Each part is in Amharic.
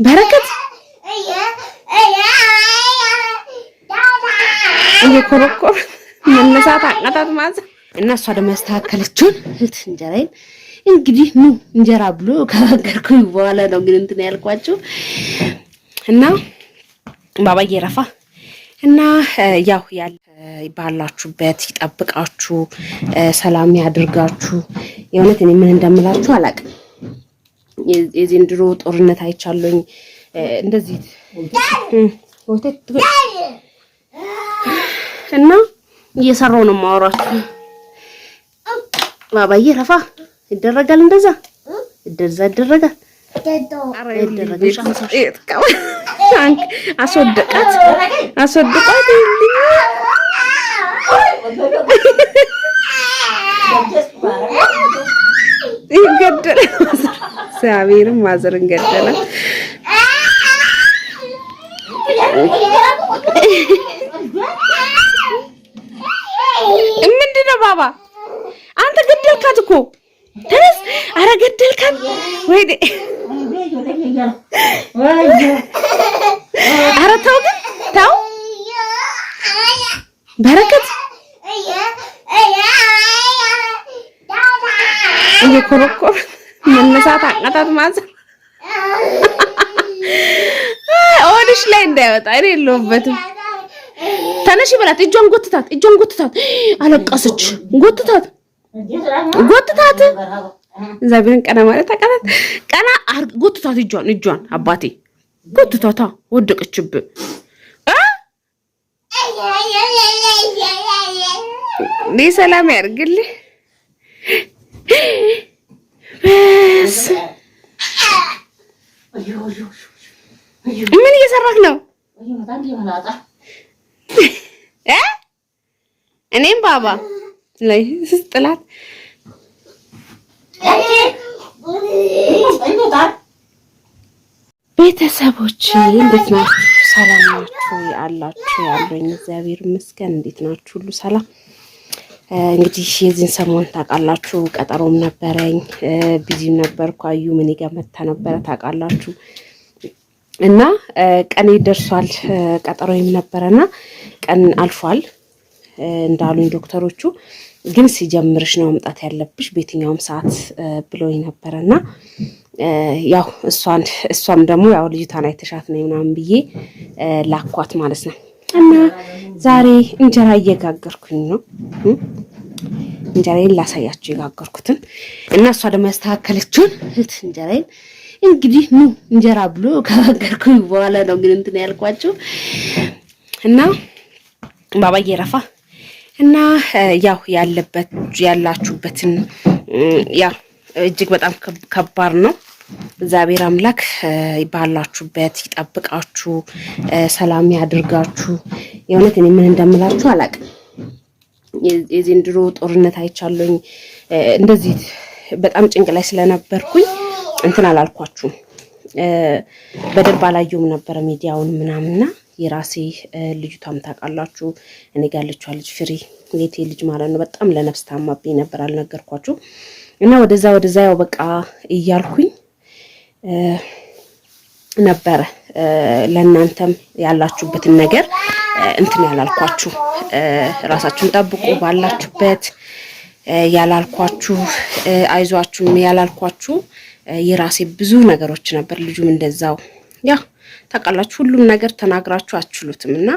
በረከት እየኮረኮረ መነሳት አቃታት ማለት እና እሷ ደግሞ ያስተካከለችውን እንጀራዬን እንግዲህ እንጀራ ብሎ ከጋገርኩኝ በኋላ ነው ግን እንትን ያልኳችሁ እና ባባዬ ረፋ እና ያው ያለ ባላችሁበት ይጠብቃችሁ ሰላም ያድርጋችሁ። የእውነት እኔ ምን እንደምላችሁ አላውቅም። የዘንድሮ ጦርነት አይቻለኝ እንደዚህ እና እየሰራው ነው ማወራችሁ። ባባዬ ረፋ ይደረጋል እንደዛ ይደረጋል። አስወድቃት ይገደል እግዚአብሔርም ማዘርን ገደለ። ምንድነው ባባ አንተ ገደልካት እኮ ተነስ። አረ ገደልካት ወይ አረ ተው ግን ተው በረከት እየኮረኮረ መነሳት አቃታት ማለት ኦዲሽ ላይ እንዳይወጣ እኔ የለሁበትም። ተነሽ በላት እጇን ጎትታት አለቀሰች። ጎትታት እግዚአብሔርን ቀና ማለት አቃታት። ቀና ጎትታት እጇን አባቴ ጎትታታ ወደቀችብህ። ሰላም ያርግልህ። በስ ምን እየሰራክ ነው? እኔም ባባ ላይ ስጥላት ቤተሰቦች እንዴት ናችሁ? ሰላም ናችሁ? አላችሁ? ያለኝ እግዚአብሔር ይመስገን። እንዴት ናችሁ? ሁሉ ሰላም? እንግዲህ የዚህን ሰሞን ታውቃላችሁ ቀጠሮም ነበረኝ፣ ቢዚም ነበርኩ። አዩ ምን ጋር መታ ነበረ ታውቃላችሁ። እና ቀኔ ደርሷል። ቀጠሮዬም ነበረና ቀን አልፏል እንዳሉኝ ዶክተሮቹ። ግን ሲጀምርሽ ነው መምጣት ያለብሽ በየትኛውም ሰዓት ብሎኝ ነበርና ያው እሷም ደግሞ ያው ልጅቷን አይተሻት ነው ምናምን ብዬ ላኳት ማለት ነው። እና ዛሬ እንጀራ እየጋገርኩኝ ነው። እንጀራዬን ላሳያችሁ የጋገርኩትን እና እሷ ደግሞ ያስተካከለችውን እንጀራዬን እንግዲህ እንጀራ ብሎ ከጋገርኩኝ በኋላ ነው ግን እንትን ያልኳችሁ እና ባባዬ ረፋ እና ያው ያላችሁበትን ያው እጅግ በጣም ከባድ ነው። እግዚአብሔር አምላክ ባላችሁበት ይጠብቃችሁ ሰላም ያድርጋችሁ። የእውነት እኔ ምን እንደምላችሁ አላውቅም። የዘንድሮ ጦርነት አይቻለኝ እንደዚህ በጣም ጭንቅ ላይ ስለነበርኩኝ እንትን አላልኳችሁም። በደንብ አላየሁም ነበር ሚዲያውን ምናምንና የራሴ ልጅቷም ታውቃላችሁ እኔ ጋር ያለችው ልጅ ፍሪ የቴ ልጅ ማለት ነው። በጣም ለነፍስ ታማብኝ ነበር አልነገርኳችሁ እና ወደዛ ያው በቃ እያልኩኝ ነበረ ለእናንተም ያላችሁበትን ነገር እንትን ያላልኳችሁ ራሳችሁን ጠብቁ ባላችሁበት ያላልኳችሁ አይዟችሁም ያላልኳችሁ የራሴ ብዙ ነገሮች ነበር። ልጁም እንደዛው ያው ታውቃላችሁ ሁሉም ነገር ተናግራችሁ አትችሉትምና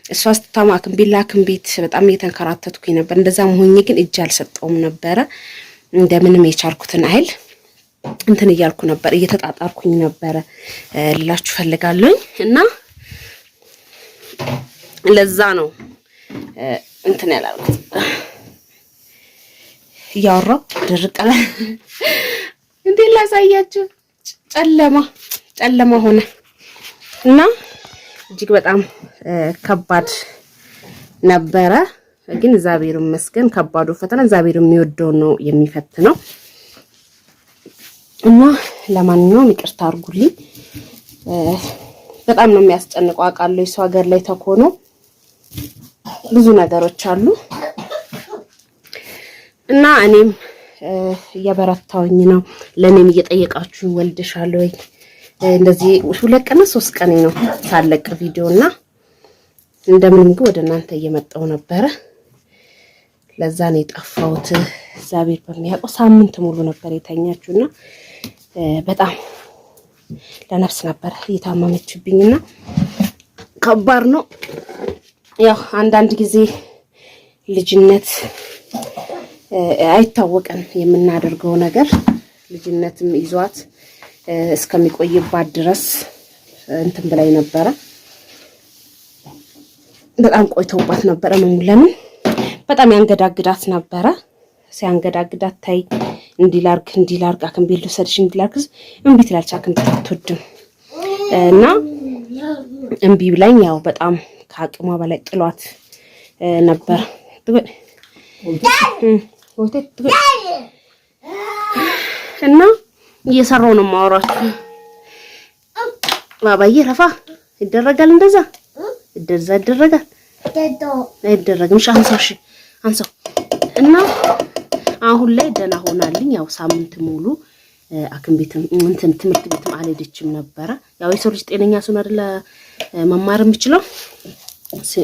እሷ ስትታማክም ቢላክም ቤት በጣም እየተንከራተትኩኝ ነበር። እንደዛም ሆኜ ግን እጅ አልሰጠውም ነበረ። እንደምንም የቻልኩትን አይል እንትን እያልኩ ነበር እየተጣጣርኩኝ ነበረ ልላችሁ ፈልጋለሁ። እና ለዛ ነው እንትን ያላልኩት ያወራው ድርቀለ እንዴ ላሳያችሁ። ጨለማ ሆነ እና እጅግ በጣም ከባድ ነበረ። ግን እግዚአብሔር ይመስገን ከባዱ ፈተና እግዚአብሔር የሚወደው ነው የሚፈትነው። እና ለማንኛውም ይቅርታ አድርጉልኝ። በጣም ነው የሚያስጨንቀው አውቃለሁ። የሰው ሀገር ላይ ተኮኖ ብዙ ነገሮች አሉ እና እኔም እየበረታውኝ ነው። ለኔም እየጠየቃችሁ ወልደሻል ወይ እንደዚህ 2 ቀን 3 ቀን ነው ሳለቅ ቪዲዮና እንደምንም ግን ወደ እናንተ እየመጣው ነበር። ለዛ ነው የጠፋሁት። እግዚአብሔር በሚያውቀው ሳምንት ሙሉ ነበር የተኛችሁና በጣም ለነፍስ ነበር የታመመችብኝና ከባድ ነው። ያው አንዳንድ ጊዜ ልጅነት አይታወቀን የምናደርገው ነገር ልጅነትም ይዟት እስከሚቆይባት ድረስ እንትን ብላይ ነበረ። በጣም ቆይቶባት ነበረ። ለምን በጣም ያንገዳግዳት ነበረ። ሲያንገዳግዳት ታይ እንዲላርግ አክም ቤት ልውሰድሽ እንዲላርግዝ እምቢ ትላለች። አክም ቤት አትወድም እና እምቢ ብላኝ ያው በጣም ከአቅሟ በላይ ጥሏት ነበር። እና እየሰራው ነው ማወራችሁ። ባባዬ ረፋ ይደረጋል እንደዛ ይደረጋል አይደረግም። አንሳው አንሳው እና አሁን ላይ ደህና ሆናልኝ። ያው ሳምንት ሙሉ አክም ቤትም እንትን ትምህርት ቤትም አልሄደችም ነበረ። ያው የሰው ልጅ ጤነኛ ሲሆን አይደለ መማር የሚችለው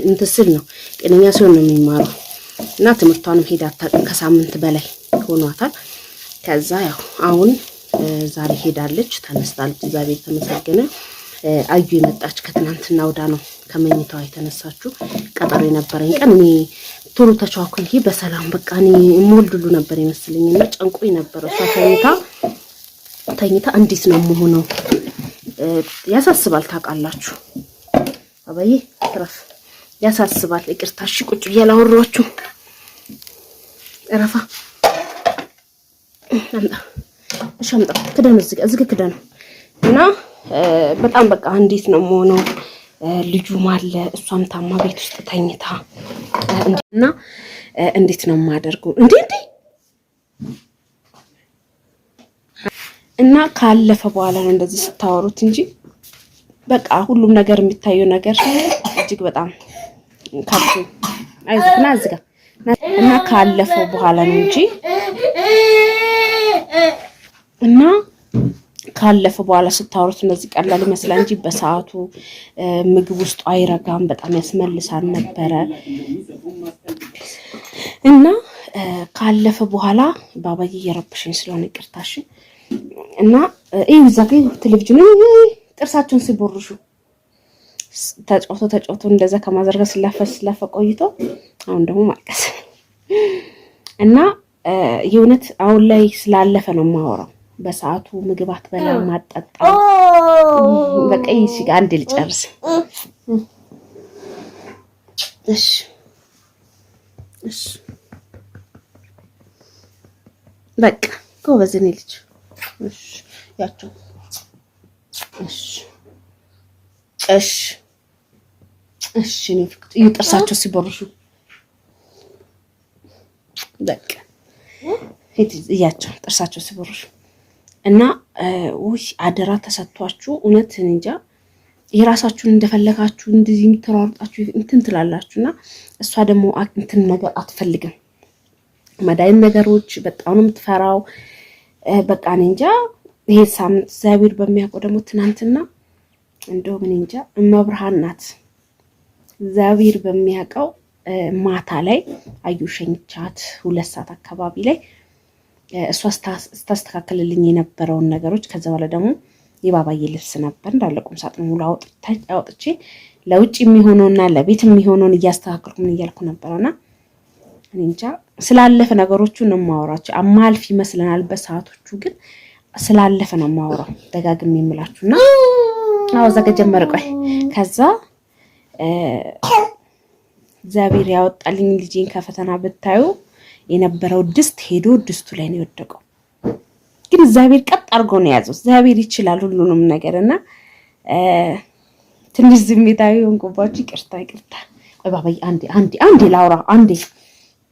እንትን ስል ነው። ጤነኛ ሲሆን ነው የሚማረው። እና ትምህርቷንም ሄዳ አታውቅም። ከሳምንት በላይ ሆኗታል። ከዛ ያው አሁን ዛሬ ሄዳለች፣ ተነስታለች። እግዚአብሔር የተመሰገነ። አዩ የመጣች ከትናንትና ወዳ ነው ከመኝታዋ የተነሳችው። ቀጠሮ የነበረኝ ቀን እኔ ቶሎ ተቻኩኝ በሰላም በቃ እኔ ሞልዱሉ ነበር ይመስልኝና ጨንቆኝ ነበር። እሷ ተኝታ እንዴት ነው የምሆነው? ያሳስባል። ታውቃላችሁ አባዬ ትረፍ ያሳስባል። ይቅርታሽ ቁጭ እያላወራችሁ ረፋ ሸምጣ ክደን እዚህ ክደን እና በጣም በቃ እንዴት ነው የምሆነው? ልጁ ማለ እሷም ታማ ቤት ውስጥ ተኝታ እና እንዴት ነው የማደርገው? እንዴ እና ካለፈ በኋላ ነው እንደዚህ ስታወሩት እንጂ በቃ ሁሉም ነገር የሚታየው ነገር እጅግ በጣም ካብቶ አይዝና አዝጋ እና ካለፈው በኋላ ነው እንጂ እና ካለፈ በኋላ ስታወሩት እንደዚህ ቀላል ይመስላል እንጂ በሰዓቱ ምግብ ውስጥ አይረጋም። በጣም ያስመልሳል ነበረ እና ካለፈ በኋላ ባባዬ እየረብሽኝ ስለሆነ ይቅርታሽ እና እዛው ቴሌቪዥኑ ጥርሳቸውን ሲቦርሹ ተጫውቶ እንደዛ ከማዘርጋ ስላፈ ቆይቶ አሁን ደግሞ ማልቀስ እና የእውነት አሁን ላይ ስላለፈ ነው የማወራው። በሰዓቱ ምግብ አትበላ ማጣጣ በቃ እሺ አንዴ ልጨርስ። እሺ በቃ ጎበዝ ነኝ ልጅ። እሺ ያቸው እሺ ነው ፍቅጥ ይጥርሳቸው ሲቦርሹ በቃ እያቸው ጥርሳቸው ሲቦርሹ እና ውይ አደራ ተሰጥቷችሁ እውነት እንጃ የራሳችሁን እንደፈለጋችሁ እንደዚህ የምትራርጣችሁ እንትን ትላላችሁና እሷ ደግሞ እንትን ነገር አትፈልግም። መዳይን ነገሮች በጣም ነው የምትፈራው። በቃ እንጃ ይሄ ሳምንት እግዚአብሔር በሚያውቀው ደግሞ ትናንትና እንደው ምን እንጃ መብርሃን ናት። እግዚአብሔር በሚያውቀው ማታ ላይ አዩሸኝቻት 2 ሰዓት አካባቢ ላይ እሷ ስታስተካክልልኝ የነበረውን ነገሮች ከዛ በኋላ ደግሞ የባባዬ ልብስ ነበር እንዳለ ቁም ሳጥን ሙሉ አውጥቼ ለውጭ የሚሆነውና ለቤት የሚሆነውን እያስተካከልኩ ምን እያልኩ ነበርና እኔ እንጃ ስላለፈ ነገሮቹ ነው የማወራቸው። አማልፍ ይመስለናል በሰዓቶቹ ግን ስላለፈ ነው የማወራው ደጋግሜ የምላችሁና አው ዘጋ ጀመረ። ቆይ ከዛ እግዚአብሔር ያወጣልኝ ልጄን ከፈተና ብታዩ የነበረው ድስት ሄዶ ድስቱ ላይ ነው የወደቀው። ግን እግዚአብሔር ቀጥ አድርጎ ነው ያዘው። እግዚአብሔር ይችላል ሁሉንም ነገርና ትንሽ ዝምታዊ ሆንኩባችሁ። ይቅርታ። ቆይ ባባዬ አንዴ ላውራ አንዴ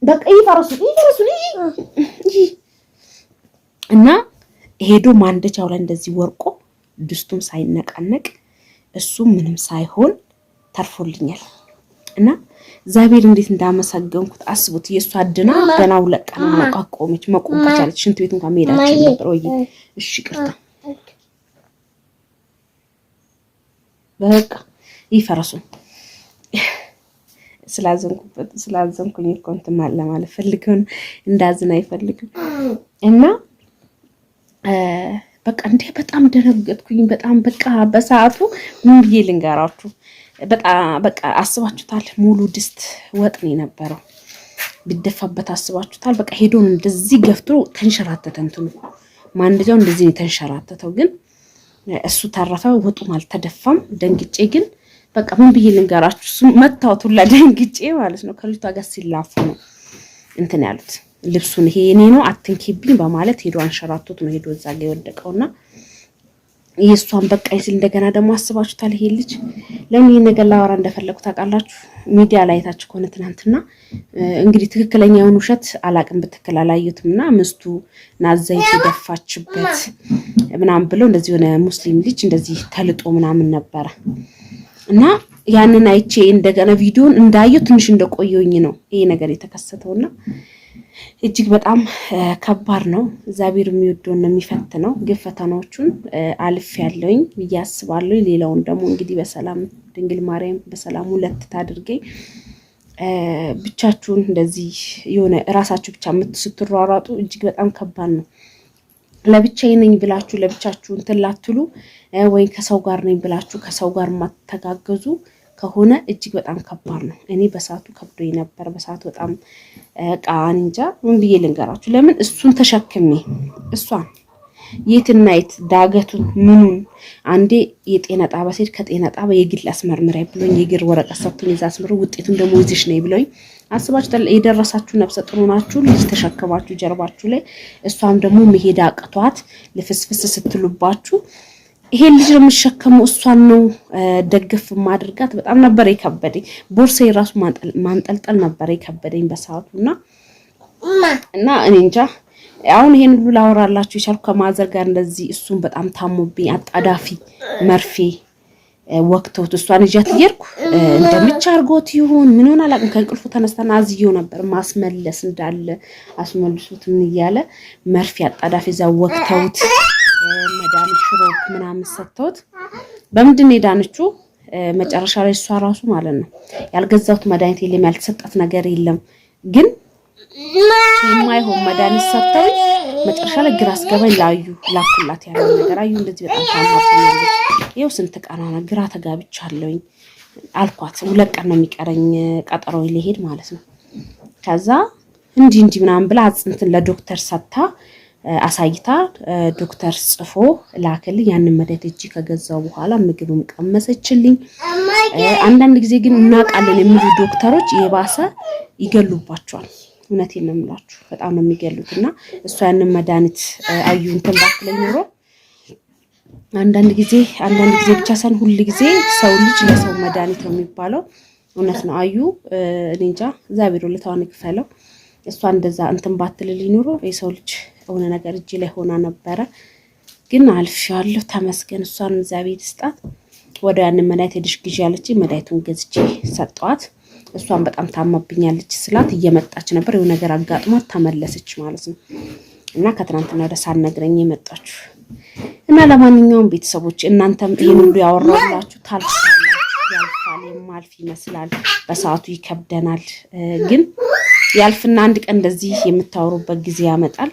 በቃ ይፈረሱ እና ሄዶ ማንደጃው ላይ እንደዚህ ወርቆ ድስቱም ሳይነቃነቅ እሱም ምንም ሳይሆን ተርፎልኛል። እና እግዚአብሔር እንዴት እንዳመሰገንኩት አስቡት። የሷ አድና ገና 2 ቀን መቋቆመች መቆም ከቻለች ሽንት ቤቱን ከመሄዳችን ነበር ወይ እሺ ይቅርታ በቃ ይፈረሱ ስላዘንኩኝ እኮ እንትን ማለት ፈልገው እንዳዝና አይፈልግም እና በቃ እንዴ በጣም ደነገጥኩኝ በጣም በቃ በሰዓቱ ምን ብዬ ልንገራችሁ በቃ አስባችሁታል ሙሉ ድስት ወጥ ነው የነበረው ቢደፋበት አስባችሁታል በቃ ሄዶን እንደዚህ ገፍቶ ተንሸራተተ እንትኑ ማንደጃው እንደዚህ ተንሸራተተው ግን እሱ ተረፈ ወጡም አልተደፋም ደንግጬ ግን በቃ ምን ብዬ ልንገራችሁ መታወቱ ለደንግጬ ማለት ነው ከልጅቷ ጋር ሲላፉ ነው እንትን ያሉት ልብሱን ይሄ እኔ ነው አትንኪብኝ በማለት ሄዶ አንሸራቶት ነው ሄዶ እዛ ጋር የወደቀውና የሷን በቃኝ ሲል እንደገና ደግሞ አስባችሁታል ይሄ ልጅ ለምን ይሄ ነገር ላወራ እንደፈለኩ ታውቃላችሁ ሚዲያ ላይ ታችሁ ከሆነ ትናንትና እንግዲህ ትክክለኛውን ውሸት አላቅም በትክክል አላየሁትምና ምስቱ ናዘይት ደፋችበት ምናምን ብለው እንደዚህ ሆነ ሙስሊም ልጅ እንደዚህ ተልጦ ምናምን ነበር እና ያንን አይቼ እንደገና ቪዲዮን እንዳየው ትንሽ እንደቆየውኝ ነው ይሄ ነገር የተከሰተውና እጅግ በጣም ከባድ ነው እግዚአብሔር የሚወደውን ነው የሚፈትነው ግን ፈተናዎቹን አልፍ ያለውኝ ያስባለሁ ሌላውን ደግሞ እንግዲህ በሰላም ድንግል ማርያም በሰላም ሁለት ታድርገኝ ብቻችሁን እንደዚህ የሆነ ራሳችሁ ብቻ ስትሯሯጡ እጅግ በጣም ከባድ ነው ለብቻዬ ነኝ ብላችሁ ለብቻችሁ እንትን ላትሉ ወይ ከሰው ጋር ነኝ ብላችሁ ከሰው ጋር ማተጋገዙ ከሆነ እጅግ በጣም ከባድ ነው እኔ በሰዓቱ ከብዶኝ ነበር በሰዓቱ በጣም ቃን እንጃ ምን ብዬ ልንገራችሁ ለምን እሱን ተሸክሜ እሷን የትናይት ዳገቱን ምኑን አንዴ የጤና ጣባ ሲል ከጤና ጣባ የግል አስመርምራይ ብሎኝ የግር ወረቀት ሰጥቶኝ እዛ አስመሩ ውጤቱን ደግሞ ይዝሽ ነይ ብሎኝ አስባችሁታል የደረሳችሁ ነፍሰ ጥሩ ናችሁ ልጅ ተሸከማችሁ ጀርባችሁ ላይ እሷም ደግሞ መሄድ አቅቷት ለፍስፍስ ስትሉባችሁ ይሄ ልጅ ነው የሚሸከመው እሷን ነው ደግፍ ማድርጋት በጣም ነበር የከበደኝ ቦርሳዬ ራሱ ማንጠልጠል ነበር የከበደኝ በሰዓቱና እና እኔ እንጃ አሁን ይሄን ሁሉ ላወራላችሁ ይቻልኩ ከማዘር ጋር እንደዚህ እሱን በጣም ታሞብኝ አጣዳፊ መርፌ ወቅቶት እሷን እጃት ይርኩ እንደምቻርጎት ይሁን ምን ሆነ አላቅም ከእንቅልፉ ተነስተና አዝየው ነበር ማስመለስ እንዳለ አስመልሱት ምን ይያለ መርፌ አጣዳፊ ዛ ወቅቶት መድኃኒት ሽሮፕ ምናምን ሰጥተውት በምንድን ሄዳነችው መጨረሻ ላይ እሷ ራሱ ማለት ነው ያልገዛሁት መድኃኒት የለም ያልተሰጣት ነገር የለም ግን የማይሆን መድኃኒት ሰጥተው መጨረሻ ላይ ግራ አስገባኝ ላኩላት ያለው ነገር አዩ እንደዚህ በጣም ታማብኛለች ይኸው ስንት ቀን ሆነ ግራ ተጋብቻለሁኝ አልኳት ሁለት ቀን ነው የሚቀረኝ ቀጠሮ ይሄድ ማለት ነው ከዛ እንዲህ ምናምን ብላ እንትን ለዶክተር ሰጥታ አሳይታ ዶክተር ጽፎ ላከልኝ ያንን መድኃኒት እጂ ከገዛው በኋላ ምግብም ቀመሰችልኝ አንዳንድ ጊዜ ግን እናቃለን የሚሉ ዶክተሮች የባሰ ይገሉባቸዋል እውነቴን ነው የምላችሁ በጣም ነው የሚገሉትና እሷ ያንን መድኃኒት አዩ እንትን ባክለኝ ኖሮ አንዳንድ ጊዜ ብቻ ሳይሆን ሁሉ ጊዜ ሰው ልጅ ለሰው መድኃኒት ነው የሚባለው እውነት ነው አዩ እኔ እንጃ እግዚአብሔር ለታውን ይክፈለው እሷ እንደዛ እንትን ባትልልኝ ኖሮ የሰው ልጅ ሆነ ነገር እጂ ላይ ሆና ነበር ግን አልሻለሁ ተመስገን እሷን እግዚአብሔር ይስጣት ወደ ያን መድኃኒት ሄድሽ ግዢ ያለች መድኃኒቱን ገዝቼ ሰጠዋት እሷን በጣም ታማብኛለች ስላት እየመጣች ነበር የሆነ ነገር አጋጥሟት ተመለሰች ማለት ነው እና ከትናንትና ወደ ሳልነግረኝ የመጣችሁ እና ለማንኛውም ቤተሰቦች እናንተም ይሄን ሁሉ ያወራላችሁ ያልፋል የማልፍ ይመስላል በሰዓቱ ይከብደናል ግን ያልፍና አንድ ቀን እንደዚህ የምታወሩበት ጊዜ ያመጣል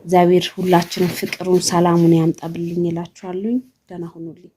እግዚአብሔር ሁላችንም ፍቅሩን ሰላሙን ያምጣብልኝ እላችኋለሁ ደህና ሁኑልኝ